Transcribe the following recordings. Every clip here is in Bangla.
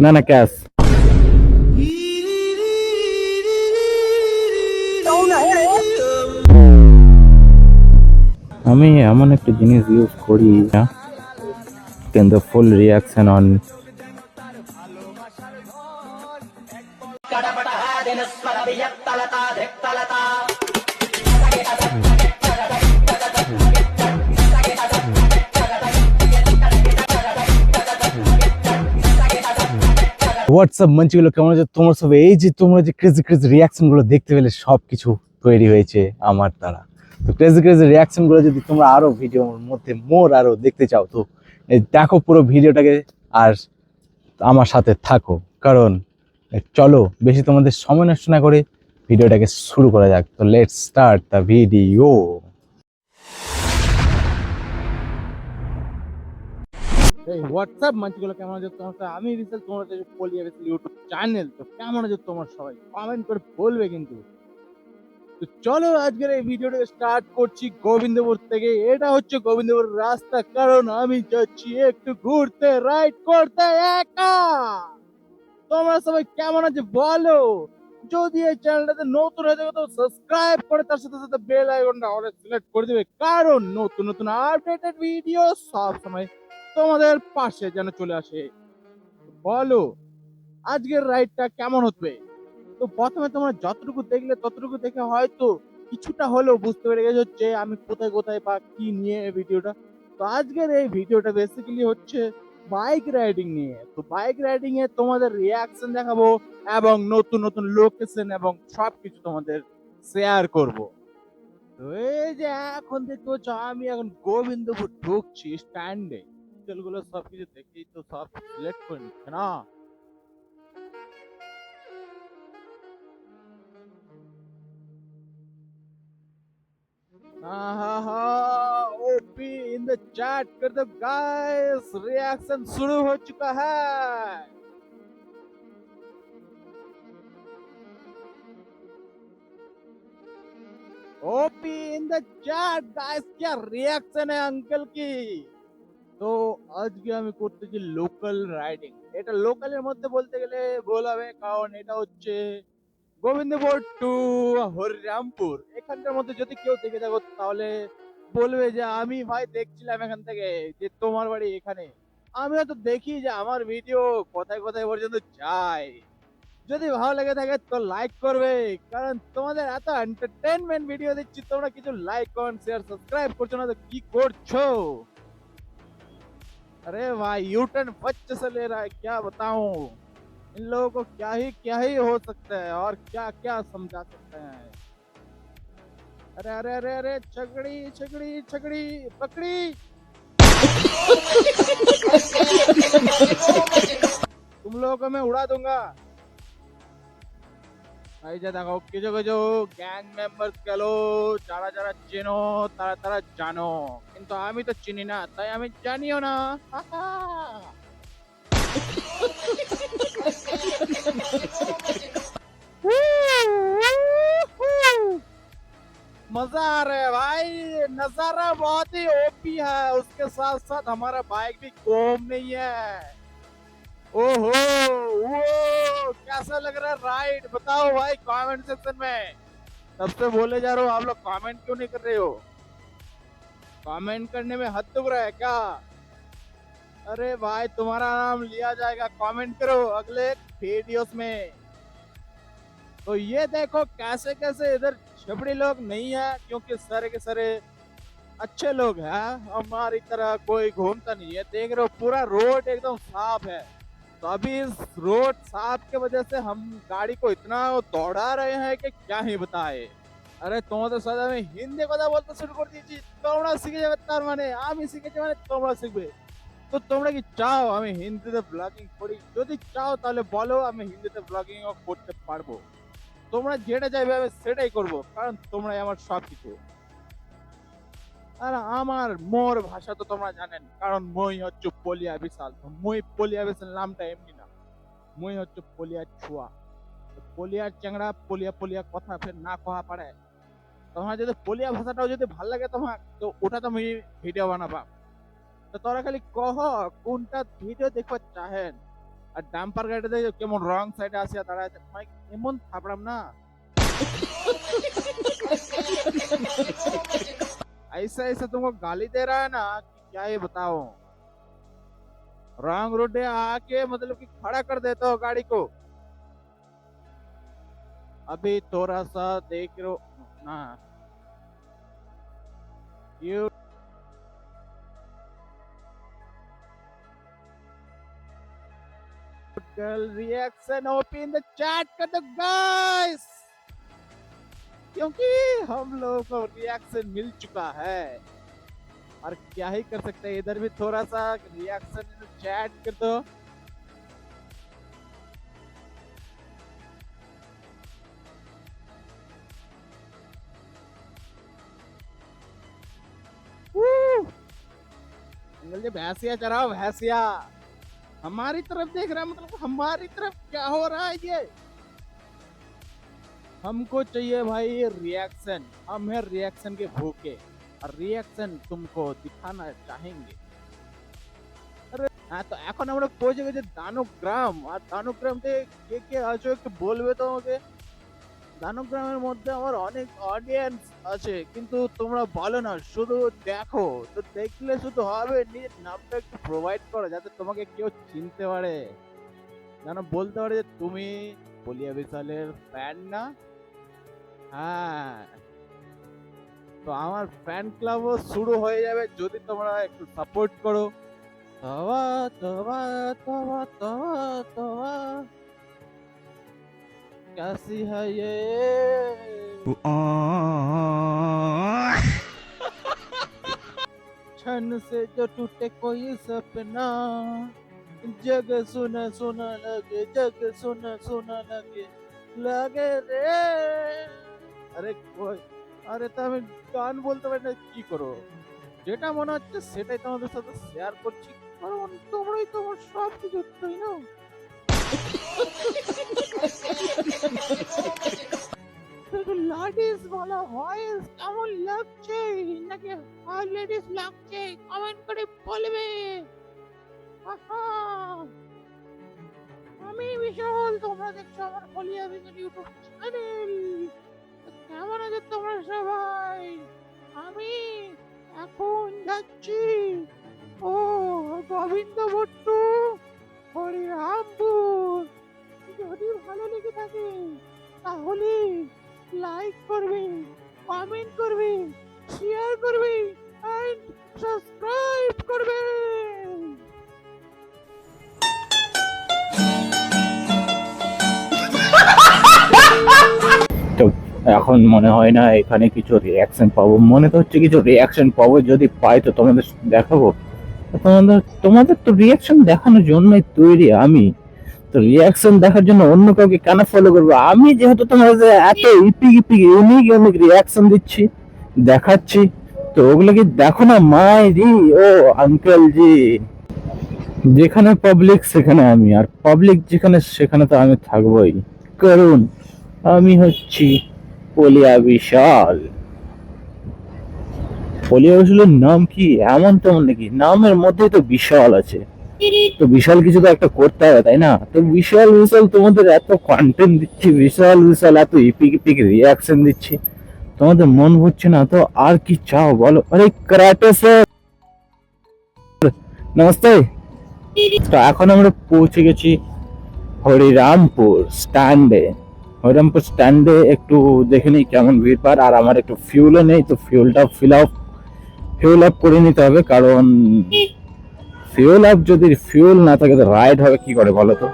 না না ক্যাশ। আমি এমন একটা জিনিস ইউজ করি কিন্তু ফুল রিয়াকশন অন। হোয়াটসঅ্যাপ মঞ্চগুলো কেমন আছে তোমার সব? এই যে তোমরা যে ক্রেজি ক্রেজি রিয়াকশন গুলো দেখতে পেলে সব কিছু তৈরি হয়েছে আমার দ্বারা। তো ক্রেজি ক্রেজি রিয়াকশন গুলো যদি তোমরা আরো ভিডিওর মধ্যে মোর আরো দেখতে চাও তো এই দেখো পুরো ভিডিওটাকে আর আমার সাথে থাকো। কারণ চলো বেশি তোমাদের সময় নষ্ট না করে ভিডিওটাকে শুরু করা যাক। তো লেটস স্টার্ট দ্য ভিডিও। এই হোয়াটসঅ্যাপ মঞ্চগুলো কেমন আছে তোমার? আমি বিশাল, তোমার পলিয়া বিশাল ইউটিউব চ্যানেল। তো কেমন আছে তোমার সবাই? কমেন্ট করে বলবে কিন্তু। তো চলো আজকের এই ভিডিওটা স্টার্ট করছি গোবিন্দপুর থেকে। এটা হচ্ছে গোবিন্দপুর রাস্তা, কারণ আমি যাচ্ছি একটু ঘুরতে, রাইড করতে একা। তোমরা সবাই কেমন আছে বলো? যদি এই চ্যানেলটাতে নতুন হয়ে থাকে তো সাবস্ক্রাইব করে তার সাথে সাথে বেল আইকনটা অল সিলেক্ট করে দিবে, কারণ নতুন নতুন আপডেটেড ভিডিও সব সময় তোমাদের পাশে যেন চলে আসে। বলো আজকের রাইডটা কেমন হচ্ছে? তো প্রথমে তোমরা যতটুকু দেখলে ততটুকু দেখে হয়তো কিছুটা হলেও বুঝতে পেরে গেছো যে আমি কোথায় কোথায় বা কি নিয়ে এই ভিডিওটা। তো আজকের এই ভিডিওটা বেসিক্যালি হচ্ছে বাইক রাইডিং নিয়ে। তো বাইক রাইডিং এ তোমাদের রিয়াকশন দেখাবো এবং নতুন নতুন লোকেশন এবং সবকিছু তোমাদের শেয়ার করব। তো এই যে এখন দেখতে পাচ্ছ আমি এখন গোবিন্দপুর ঢুকছি স্ট্যান্ডে। হোটেলগুলো সবকিছু দেখেই তো সব সিলেক্ট করে নিচ্ছে না। ओपी इन द चैट कर दो गाइस, रिएक्शन शुरू हो चुका है। OP in the chat guys, क्या रिएक्शन है अंकल की। তো আজকে আমি করতেছি লোকাল রাইডিং। এটা লোকালের মধ্যে বলতে গেলে ভুল হবে, কারণ এটা হচ্ছে গোবিন্দপুর টু হরিরামপুর। এখানকার মধ্যে যদি কেউ দেখে থাকো তাহলে বলবে যে আমি ভাই দেখছিলাম এখান থেকে যে তোমার বাড়ি এখানে। আমিও তো দেখি যে আমার ভিডিও কোথায় কোথায় পর্যন্ত যায়। যদি ভালো লেগে থাকে তো লাইক করবে, কারণ তোমাদের এত এন্টারটেনমেন্ট ভিডিও দিচ্ছি, তোমরা কিছু লাইক কমেন্ট শেয়ার সাবস্ক্রাইब করছো না তো কি করছো? अरे भाई यू टर्न बच्चे से ले रहा है, क्या बताऊं। इन लोगों को क्या ही हो सकता है और क्या क्या समझा सकते हैं। अरे अरे अरे अरे छगड़ी छगड़ी छगड़ी पकड़ी। तुम लोगों को मैं उड़ा दूंगा। এই যে দেখো কিছু কিছু গ্যাং মেম্বার গেল, যারা যারা চেনো তারা তারা জানো, কিন্তু আমি তো চিনি না তাই আমি জানিও না। मजा आ रहा है भाई, नजारा बहुत ही ओपी है। उसके साथ साथ हमारा बाइक भी कम नहीं है। ओहो वो कैसा लग रहा है राइड, बताओ भाई कमेंट सेक्शन में। तब से बोले जा रहा हूँ, आप लोग कमेंट क्यों नहीं कर रहे हो? कमेंट करने में हद दुख रहा है क्या? अरे भाई तुम्हारा नाम लिया जाएगा, कमेंट करो अगले वीडियोस में। तो ये देखो कैसे कैसे इधर छपड़ी लोग नहीं है, क्योंकि सारे के सारे अच्छे लोग हैं। हमारी तरह कोई घूमता नहीं है। देख रहे हो पूरा रोड एकदम साफ है। तो अभी इस रोड साफ के वजह से हम गाड़ी को इतना दौड़ा रहे हैं कि क्या ही बताए। আরে তোমাদের সাথে আমি হিন্দি কথা বলতে শুরু করে দিয়েছি, তোমরা শিখে যাবে। তার মানে আমি শিখেছি মানে তোমরা শিখবে। তো তোমরা কি চাও আমি হিন্দিতে ব্লগিং করি? যদি চাও তাহলে বলো, আমি হিন্দিতে ব্লগিং করতে পারবো। তোমরা যেটা চাইবে আমি সেটাই করব, কারণ তোমরাই আমার সবকিছু। আর আমার মোর ভাষা তো তোমরা জানেন, কারণ মই হচ্ছে পলিয়া বিশাল। মই পলিয়া বিশাল নামটা এমনি না, মই হচ্ছে পলিয়া ছুয়া। পলিয়ার চ্যাংড়া পলিয়া পলিয়া কথা ফের না কহা পারে। তোমার যদি পলিয়া ভাষাটাও যদি ভাল লাগে তোমার, তো ওটা তুমি ভিডিও বানাবা। তো তোরা খালি কহ কোনটা ভিডিও দেখতে চাহেন। আর ডাম্পার গাড়িটা দেখো কেমন রং সাইডে আসিয়া দাঁড়ায় আছে, ভাই এমন থাপড়াম না। ऐसा ऐसा तुमको गाली दे रहा है ना कि क्या ही बताओ। रॉन्ग रोड आके मतलब कि खड़ा कर देता हो गाड़ी को। अभी थोड़ा सा देख लो ना। You girl reaction OP in the chat कर दो गाइस, क्योंकि हम लोगों को रिएक्शन मिल चुका है और क्या ही कर सकते हैं। इधर भी थोड़ा सा रिएक्शन चैट कर दो। अंकल जी भैंसिया चराओ भैंसिया। हमारी तरफ देख रहा है मतलब हमारी तरफ क्या हो रहा है ये। हमको चाहिए भाई रिएक्शन, हम है रिएक्शन के भूखे और रिएक्शन तुमको दिखाना चाहेंगे। अरे हाँ तो এখন আমরা পৌঁছে গেছি দানবগ্রাম। আর দানবগ্রামতে কে কে আছো একটু বলবে তো আমাকে। দানবগ্রামের মধ্যে আমার অনেক অডিয়েন্স আছে, কিন্তু তোমরা বলো না, শুধু দেখো। তো দেখলে শুধু হবে, নিজের নামটা একটু প্রোভাইড করো যাতে তোমাকে কেউ চিনতে পারে, যেন বলতে পারে যে তুমি বলিয়া বিশালের ফ্যান না। হ্যাঁ, তো আমার ফ্যান ক্লাবও শুরু হয়ে যাবে যদি তোমরা একটু সাপোর্ট করো। তবা তবা তবা তবা তবা कैसी है ये। क्षण से जो टूटे कोई सपना, जग सुना सुना लगे, जग सुना सुना लगे लगे रे। আরে কই, আরে তো আমি গান বলতে পারি না, কি করো? যেটা মনে হচ্ছে সেটাই তোমাদের সাথে শেয়ার করছি, কারণ তোমরাই তোমার সব কিছু, তাই না? লেডিস বলা ভয়েস কেমন লাগছে, নাকি লেডিস লাগছে কমেন্ট করে বলবে। আমি বিশাল, তোমরা দেখছো আমার বলিয়া বিশাল ইউটিউব চ্যানেল। কেমন আছে তোমরা সবাই? আমি এখন যাচ্ছি ও গোবিন্দ ভট্টু হরিরামপুর। যদি ভালো লেগে থাকে তাহলে লাইক করবে, কমেন্ট করবে, শেয়ার করবে এন্ড সাবস্ক্রাইব করবে। তো এখন মনে হয় না এখানে কিছু রিয়াকশন পাবো, মনে তো হচ্ছে কিছু রিয়াকশন পাবো। যদি পাই তো তোমাদের দেখাবো। তোমাদের তোমাদের তো রিয়াকশন দেখানোর জন্যই তৈরি আমি। তো রিয়াকশন দেখার জন্য অন্য কাউকে কেন ফলো করবো? আমি যেহেতু তোমাদের এত epic epic unique unique reaction দিচ্ছি, দেখাচ্ছি, তো ওগুলোকে দেখো না মাইরি ও আঙ্কেল জি। যেখানে পাবলিক সেখানে আমি, আর পাবলিক যেখানে সেখানে তো আমি থাকবোই, কারণ আমি হচ্ছি পলিয়া বিশাল। পলিয়া বিশালের নাম কি এমন তেমন নাকি? নামের মধ্যে তো বিশাল আছে, তো বিশাল কিছু তো একটা করতে হবে, তাই না? তো বিশাল বিশাল তোমাদের এত কন্টেন্ট দিচ্ছি, বিশাল বিশাল এত ইপিক ইপিক রিয়াকশন দিচ্ছি, তোমাদের মন ভরছে না তো আর কি চাও বলো? আরে कराटे স্যার নমস্তে। তো এখন আমরা পৌঁছে গেছি হরিরামপুর স্ট্যান্ডে। হরিরামপুর স্ট্যান্ডে একটু দেখে নিই কেমন ভিড় পার। আর আমার একটু ফিউলও নেই, তো ফিউল আপ করে নিতে হবে, কারণ যদি ফিউল না থাকে তো রাইড হবে কি করে বলো তো,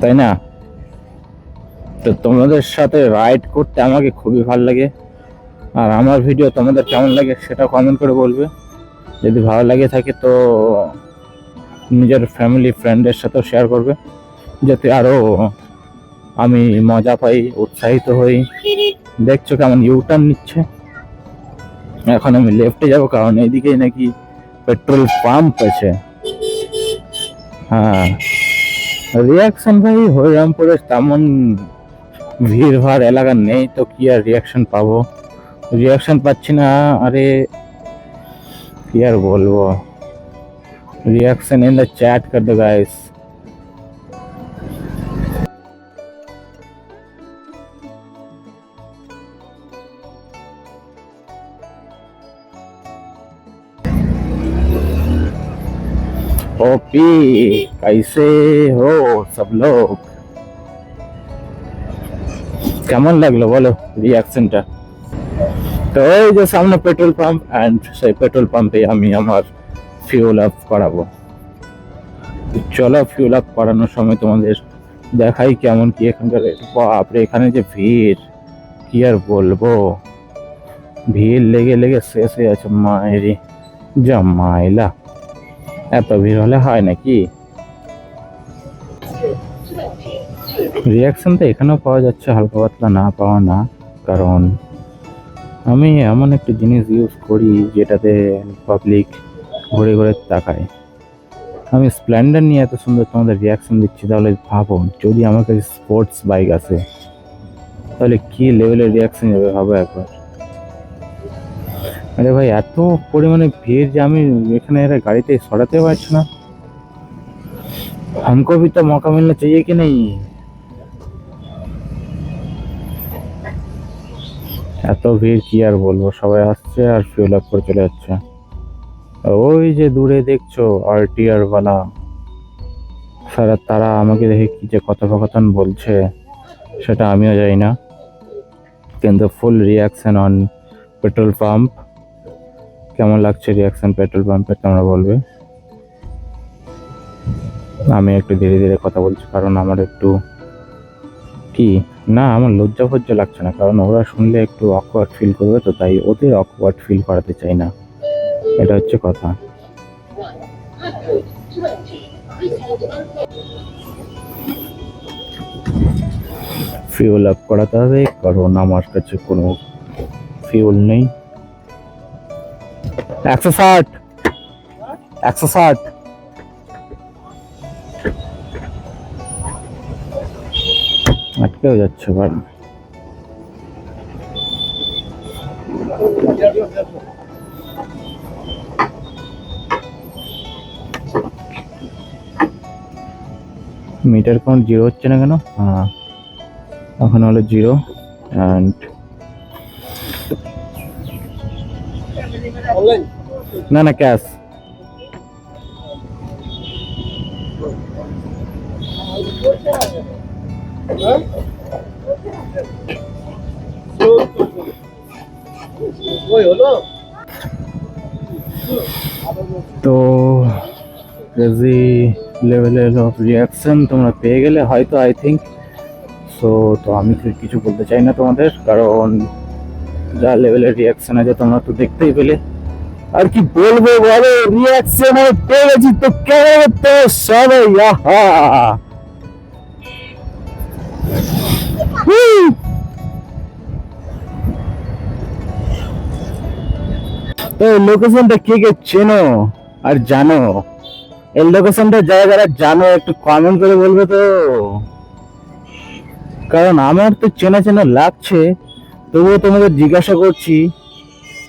তাই না? তো তোমাদের সাথে রাইড করতে আমাকে খুবই ভালো লাগে। আর আমার ভিডিও তোমাদের কেমন লাগে সেটা কমেন্ট করে বলবে। যদি ভালো লাগে থাকে তো নিজের ফ্যামিলি ফ্রেন্ডের সাথেও শেয়ার করবে, যাতে আরো আমি মজা পাই, উৎসাহিত হই। দেখছো কেমন ইউটার্ন নিচ্ছে। এখন আমি লেফটে যাব, কারণ এইদিকে নাকি পেট্রোল পাম্প আছে। হ্যাঁ, রিয়াকশন ভাই হরিরামপুরে তেমন ভিড় ভাড় এলাকা নেই, তো কি আর রিয়াকশন পাবো? রিয়াকশন পাচ্ছি না। আরে কি আর বলবো, रिएक्शन इन द चैट कर दो गाइस। ओपी कैसे हो सब लोग, কেমন লাগলো বলো রিয়াকশনটা? তো এই যে সামনে পেট্রোল পাম্প, এন্ড সেই পেট্রোল পাম্পে আমি আমার ফিউল আপ করাবো। চলো ফিউল আপ করানোর সময় তোমাদের দেখাই কেমন কি এখানকার। বাপরে এখানে যে ভিড়, কি আর বলবো, ভিড় লেগে লেগে শেষ হয়ে আছে মায়েরি যা মাইলা। এত ভিড় হলে হয় নাকি? রিয়াকশন তো এখানেও পাওয়া যাচ্ছে, হালকা পাতলা না পাওয়া না, কারণ আমি এমন একটা জিনিস ইউজ করি যেটাতে পাবলিক ঘুরে ঘুরে তাকায়। আমি স্প্লেন্ডার নিয়ে এত সুন্দর তোমাদের রিয়াকশন দিচ্ছি, তাহলে ভাবো যদি আমার কাছে স্পোর্টস বাইক আছে তাহলে কি লেভেলের রিয়াকশন যাবে, ভাবো একবার। আরে ভাই এত পরিমাণে ভিড় যে আমি এখানে এরা গাড়িতে সরাতে পারছি না। हमको भी तो मौका मिलना चाहिए कि नहीं? এত ভিড় কি আর বলবো, সবাই আসছে আর ফিউল আপ করে চলে যাচ্ছে। ওই যে দূরে দেখছো আরটিআর ওয়ালা, সারা তারা আমাকে দেখে কি যে কথোপকথন বলছে সেটা আমিও জানি না, কিন্তু ফুল রিয়াকশন অন পেট্রোল পাম্প। কেমন লাগছে রিয়াকশন পেট্রোল পাম্পের তোমরা বলবে। আমি একটু ধীরে ধীরে কথা বলছি, কারণ আমার একটু কি না, আমার লজ্জা ফজ্জা লাগছে না, কারণ ওরা শুনলে একটু অকওয়ার্ড ফিল করবে, তো তাই ওদের অকওয়ার্ড ফিল করাতে চাই না, এটা হচ্ছে কথা। ফিউল আপ করাতে হবে, কারণ আমার কাছে কোনো ফিউল নেই। 160 160 আটকেও যাচ্ছে ভাই। মিটার কাউন্ট জিরো হচ্ছে না কেন? হ্যাঁ এখন হলো জিরো। অ্যান্ড না না ক্যাশ। তো ক্রেজি লেভেলের অফ রিয়াকশন তোমরা পেয়ে গেলে হয়তো, আই থিঙ্ক সো। তো আমি কিছু বলতে চাই না তোমাদের, কারণ যা লেভেলের রিয়াকশন আছে তোমরা তো দেখতেই পেলে। আর কি বলবো বলো, রিয়াকশন আমি পেয়ে গেছি তো কেমন তো সবাই আহা। তো লোকেশনটা কে কে চেনো আর জানো, এই লোকেশনটা যারা জানো একটু কমেন্ট করে বলবে তো, কারণ আমার তো চেনা চেনা লাগছে, তবুও তোমাদের জিজ্ঞাসা করছি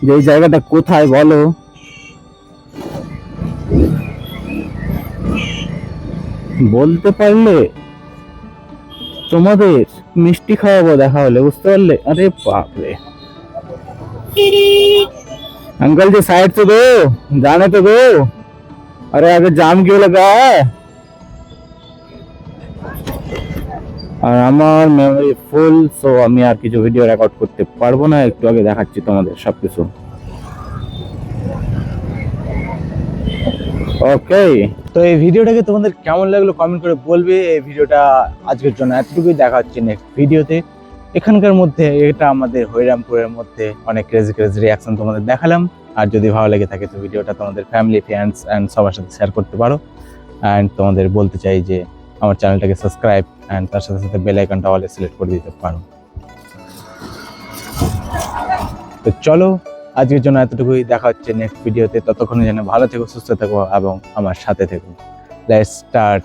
যে এই জায়গাটা কোথায় বলো। বলতে পারলে তোমাদের মিষ্টি খাওয়াবো, দেখা হলে, বুঝতে পারলে? अरे बाप रे अंकल जी साइड तो दो, जाने तो दो, अरे आगे जाम क्यों लगा है? আর আমার মেমোরি ফুল, সো আমি আর কিছু ভিডিও রেকর্ড করতে পারবো না, একটু আগে দেখাচ্ছি তোমাদের সবকিছু। ওকে, তো এই ভিডিওটাকে তোমাদের কেমন লাগলো কমেন্ট করে বলবে। এই ভিডিওটা আজকের জন্য এতটুকুই, দেখা হচ্ছে নেক্সট ভিডিওতে। এখানকার মধ্যে এটা আমাদের হরিরামপুরের মধ্যে অনেক ক্রেজি ক্রেজি রিয়াকশন তোমাদের দেখালাম। আর যদি ভালো লেগে থাকে তো ভিডিওটা তোমাদের ফ্যামিলি ফ্রেন্ডস অ্যান্ড সবার সাথে শেয়ার করতে পারো। অ্যান্ড তোমাদের বলতে চাই যে আমার চ্যানেলটাকে সাবস্ক্রাইব অ্যান্ড তার সাথে সাথে বেল আইকনটা অলে সিলেক্ট করে দিতে পারো। তো চলো আজকের জন্য এতটুকুই, দেখা হচ্ছে নেক্সট ভিডিওতে। ততক্ষণে যেন ভালো থেকো, সুস্থ থেকো এবং আমার সাথে থেকো। Let's start.